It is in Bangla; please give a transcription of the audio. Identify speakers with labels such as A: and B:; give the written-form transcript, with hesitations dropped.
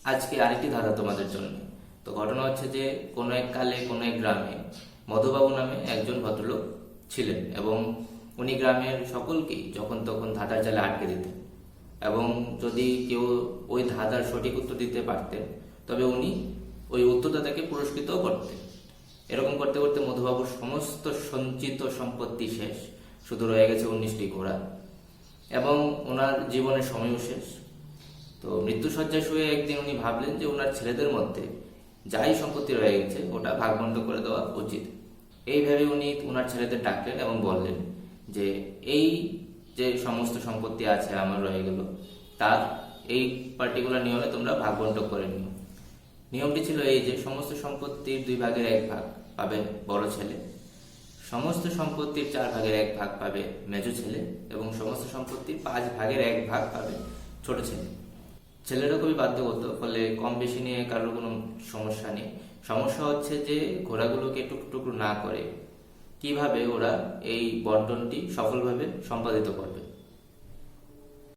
A: আজকে আরেকটি ধাঁধা তোমাদের জন্য। তো ঘটনা হচ্ছে যে কোনো এক কালে কোনো এক গ্রামে মধুবাবু নামে একজন ভদ্রলোক ছিলেন এবং উনি গ্রামের সকলকেই যখন তখন ধাঁধার জালে আটকে দিতেন এবং যদি কেউ ওই ধাঁধার সঠিক উত্তর দিতে পারতেন তবে উনি ওই উত্তরদাতাকে পুরস্কৃতও করতেন। এরকম করতে করতে মধুবাবুর সমস্ত সঞ্চিত সম্পত্তি শেষ, শুধু রয়ে গেছে 19টি ঘোড়া এবং ওনার জীবনের সময়ও শেষ। তো মৃত্যুশয্যায় শুয়ে একদিন উনি ভাবলেন যে ওনার ছেলেদের মধ্যে যাই সম্পত্তি রয়ে গেছে ওটা ভাগবণ্ট করে দেওয়া উচিত। এই ভেবে উনি ওনার ছেলেদের ডাকলেন এবং বললেন যে এই যে সমস্ত সম্পত্তি আছে আমার রয়ে গেল তার এই পার্টিকুলার নিয়মে তোমরা ভাগবণ্ট করে নিও। নিয়মটি ছিল এই যে সমস্ত সম্পত্তির 2/1 ভাগ পাবে বড় ছেলে, সমস্ত সম্পত্তির 4/1 ভাগ পাবে মেজ ছেলে এবং সমস্ত সম্পত্তির 5/1 ভাগ পাবে ছোট ছেলে। ছেলেরা খুবই বাধ্যগত, ফলে কম বেশি নিয়ে কারোর কোনো সমস্যা নেই। সমস্যা হচ্ছে যে ঘোড়াগুলোকে টুকরো না করে কিভাবে ওরা এই বন্টনটি সফলভাবে সম্পাদিত করবে।